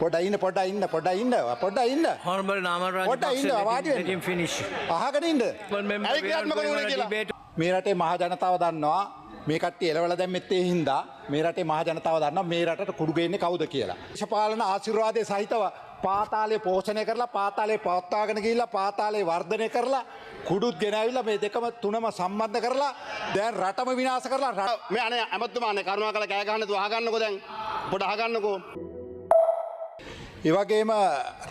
පොඩ්ඩක් ඉන්න. Honorable Namal Rajapaksa, let him finish. අහගෙන ඉන්න. Member, we are not going on a debate. මේ රටේ මහ ජනතාව දන්නවා මේ කට්ටිය එලවලා දැම්මෙත් ඒ හින්දා මේ රටේ මහ ජනතාව දන්නවා මේ රටට කුඩු ගේන්නේ කවුද කියලා. දේශපාලන ආශිර්වාදයේ සහිතව පාතාලේ පෝෂණය කරලා පාතාලේ පවත්වාගෙන ගිහිල්ලා පාතාලේ වර්ධනය කරලා කුඩුත් ගෙනාවිලා මේ දෙකම තුනම සම්බන්ධ කරලා දැන් රටම විනාශ කරලා මේ අනේ අමතුමානේ කරුණාකරලා කෑ ගහන්න තු අහගන්නකෝ දැන් පොඩ අහගන්නකෝ. ඒ වගේම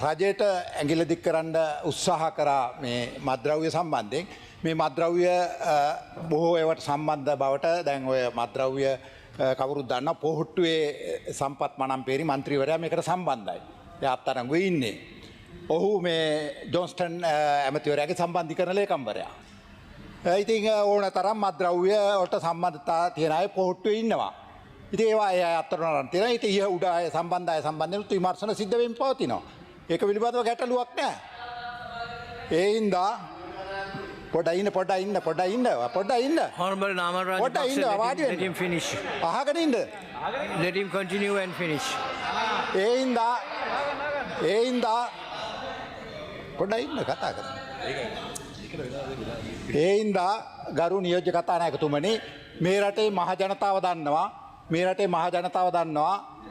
රජයට ඇඟිල්ල දික් කරන්න උත්සාහ කරා මේ මත්ද්‍රව්‍ය සම්බන්ධයෙන් මේ මත්ද්‍රව්‍ය බොහෝ ඒවට සම්බන්ධ බවට දැන් ඔය මත්ද්‍රව්‍ය කවුරුත් දන්නා පොහොට්ටුවේ සම්පත් මනම්පේරි මන්ත්‍රීවරයා මේකට සම්බන්ධයි. එයා අත්අඩංගුවේ ඉන්නේ. ඔහු මේ ජොන්ස්ටන් ඇමතිවරයාගේ සම්බන්ධීකරණ ලේකම්වරයා. ඉතින් ඕන තරම් මත්ද්‍රව්‍ය වලට සම්බන්ධතා තියෙන අය පොහොට්ටුවේ ඉන්නවා. ඉතින් ඒවා ඒ අත්අඩංගුවට තියෙනවා. ඉතින් ඊහ උඩ අය සම්බන්ධය සම්බන්ධයෙන් විමර්ශන සිද්ධ වෙමින් පවතිනවා. ඒක පිළිබඳව ගැටලුවක් නැහැ. ඒ හින්දා පොඩ්ඩක් ඉන්න. Honorable Namal Rajapaksa, let him finish. අහගෙන ඉන්න. Let him continue and finish. ඒ හින්දා පොඩ්ඩක් ඉන්න කතා කරන්න. ඒ හින්දා ගරු නියෝජ්‍ය කතානායකතුමනි මේ රටේ මහ ජනතාව දන්නවා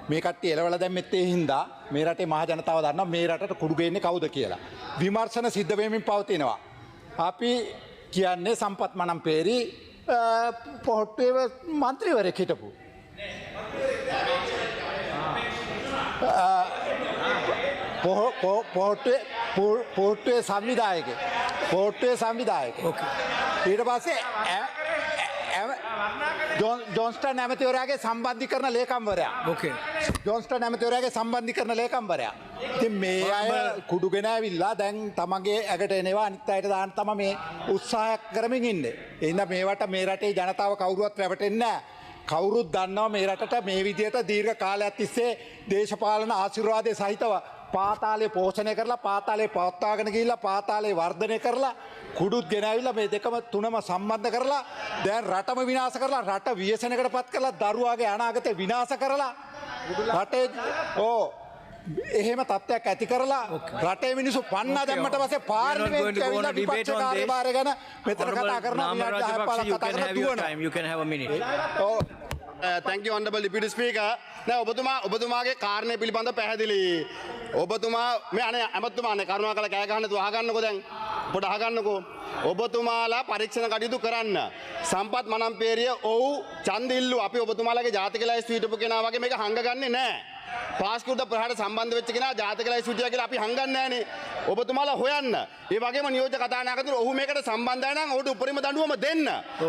මේ කට්ටිය එලවලා දැම්මෙත් ඒ හින්දා මේ රටේ මහ ජනතාව දන්නවා මේ රටට කුඩු ගේන්නේ කවුද කියලා. විමර්ශන සිද්ධ වෙමින් පවතිනවා. අපි කියන්නේ සම්පත් මනම්පේරි පොහොට්ටුවේ මන්ත්‍රීවරයෙක් හිටපු. පොහොට්ටුවේ සංවිධායකයෙක්. ඊට පස්සේ ජොන්ස්ටන් ඇමතිවරයාගේ සම්බන්ධීකරණ ලේකම්වරයා. ජොන්ස්ටන් ඇමතිවරයාගේ සම්බන්ධීකරණ ලේකම්වරයා. ඉතින් මේ අය කුඩු ගෙනාවිල්ලා දැන් තමන්ගේ ඇඟට එනවා අනිත් අයට දාන්න තමයි මේ උත්සාහයක් කරමින් ඉන්නේ. එහෙනම් මේවට මේ රටේ ජනතාව කවුරුවත් රැවටෙන්නේ නැහැ. කවුරුත් දන්නවා මේ රටට මේ විදියට දීර්ඝ කාලයක් තිස්සේ දේශපාලන ආශිර්වාදයේ සහිතව පාතාලේ පෝෂණය කරලා පාතාලේ පවත්වාගෙන ගිහිල්ලා පාතාලේ වර්ධනය කරලා කුඩුත් ගෙනාවිලා මේ දෙකම තුනම සම්බන්ධ කරලා දැන් රටම විනාශ කරලා රට ව්‍යසනයකට පත් කරලා දරුවාගේ අනාගතය විනාශ කරලා රටේ එහෙම තත්ත්වයක් ඇති කරලා රටේ මිනිස්සු පන්නා දැම්මට පස්සේ පාර්ලිමේන්තුවේ ඇවිල්ලා විපක්ෂ කාර්යභාරය ගැන මෙතන කතා කරනවා. You can have a minute. Thank you honorable deputy speaker. දැන් ඔබතුමාගේ කාරණේ පිළිබඳව පැහැදිලි. ඔබතුමා මේ අනේ අමතුමානේ කරුණාකරලා කෑ ගහන්න තු අහගන්නකෝ දැන් පොඩ අහගන්නකෝ. ඔබතුමාලා පරීක්ෂණ කටයුතු කරන්න. සම්පත් මනම්පේරිය ඔව් ඡන්දිල්ලු අපි ඔබතුමාලාගේ ජාතික ලයිස්ට් හිටපු කෙනා වගේ මේක හංගගන්නේ නැහැ. පාස්කෘත ප්‍රහාරයට සම්බන්ධ වෙච්ච කෙනා ජාතික ලයිස්ට් හිටියා කියලා අපි හංගන්නේ නැහනේ. ඔබතුමාලා හොයන්න. ඒ වගේම නියෝජ්‍ය කතානායකතුරු ඔහු මේකට සම්බන්ධයි නම් ඔහුට උපරිම දඬුවම දෙන්න.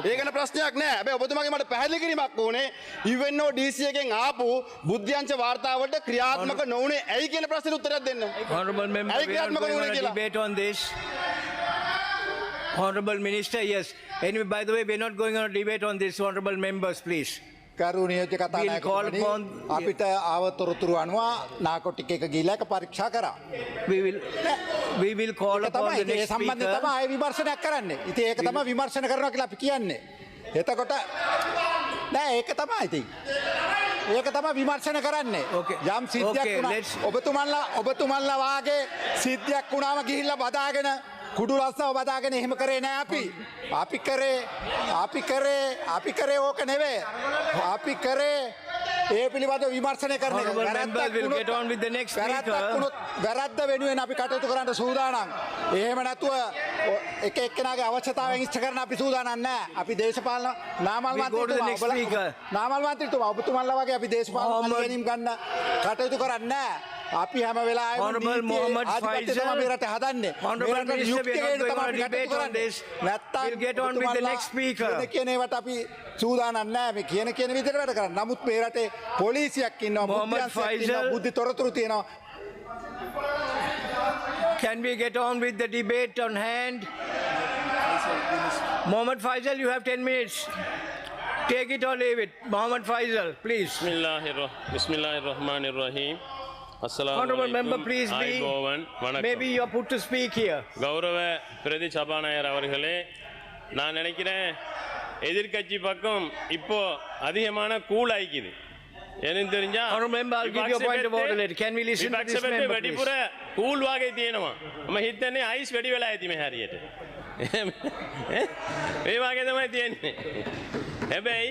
ඒ ගැන ප්‍රශ්නයක් නැහැ. හැබැයි ඔබතුමාගේ මට පැහැදිලි කිරීමක් ඕනේ. UNO DC එකෙන් ආපු බුද්ධ්‍යංශ වාර්තාවලට ක්‍රියාත්මක නොවුනේ ඇයි කියන ප්‍රශ්නෙට උත්තරයක් දෙන්න. Honorable member, we are going on a debate on this. Honorable Minister, yes. Anyway, by the way, we are not going on a debate on this. Honorable members, please. ගරු නියෝජ්‍ය කතානායකතුමනි අපිට ආවතොරතුරු අනුව නාකොටික් එක ගිහිල්ලා ඒක පරීක්ෂා කරා. We will call upon the next speaker. සම්බන්ධයෙන් තමයි ආයෙ විමර්ශනයක් කරන්නේ. ඉතින් ඒක තමයි විමර්ශන කරනවා කියලා අපි කියන්නේ. එතකොට නෑ ඒක තමයි ඉතින්. ඒක තමයි විමර්ශන කරන්නේ. යම් සිද්ධියක් වුණා ඔබතුමන්ලා වාගේ සිද්ධියක් වුණාම ගිහිල්ලා බදාගෙන කුඩු රස්සව බදාගෙන එහෙම කරේ නෑ අපි. අපි කරේ ඕක නෙවෙයි. අපි කරේ ඒ පිළිබඳව විමර්ශනය කරන එක. වැරද්ද වෙනුවෙන් අපි කටයුතු කරන්න සූදානම්. එහෙම නැතුව එක එක්කෙනාගේ අවශ්‍යතාවයන් ඉෂ්ට කරන්න අපි සූදානම් නෑ. අපි දේශපාලන නාමල් මන්ත්‍රීතුමා ඔබතුමන්ලා වගේ අපි දේශපාලන ගැනීම් ගන්න කටයුතු කරන්නේ නෑ. අපි හැම වෙලාවෙම Honorable Mohammed Faisal, මේ රට හදන්නේ. Honorable Minister, we are not going on a debate on this. We'll get on with the next speaker. කියන ඒවට අපි සූදානම් නැහැ. මේ කියන විදිහට වැඩ කරන්න. නමුත් මේ රටේ පොලිසියක් ඉන්නවා, Mohammed Faisal, බුද්ධි තොරතුරු තියෙනවා. Can we get on with the debate on hand? Mohammed Faisal, you have 10 minutes. Take it or leave it. Mohammed Faisal, please. Bismillahirrahmanirrahim. Honorable member, please be. Maybe you are put to speak here. கௌரவ பிரதி சபாநாயகர் அவர்களே, நான் நினைக்கிறேன் எதிர்க்கட்சி பக்கம் இப்போ அதிகமான கூல் ஆயிக்குது. එනින් தெரிஞ்சா Honorable member, I'll give you a point of order later. Can we listen to this member, වැඩිපුර please? කූල් වගේ තියෙනවා. මම හිතන්නේ අයිස් වැඩි වෙලා ඇති මේ හරියට. මේ වගේ තමයි තියෙන්නේ. හැබැයි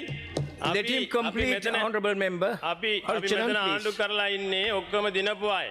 Let him complete, honorable member. අපි Archana, මෙතන please. ආණ්ඩු කරලා ඉන්නේ ඔක්කොම දිනපු අය.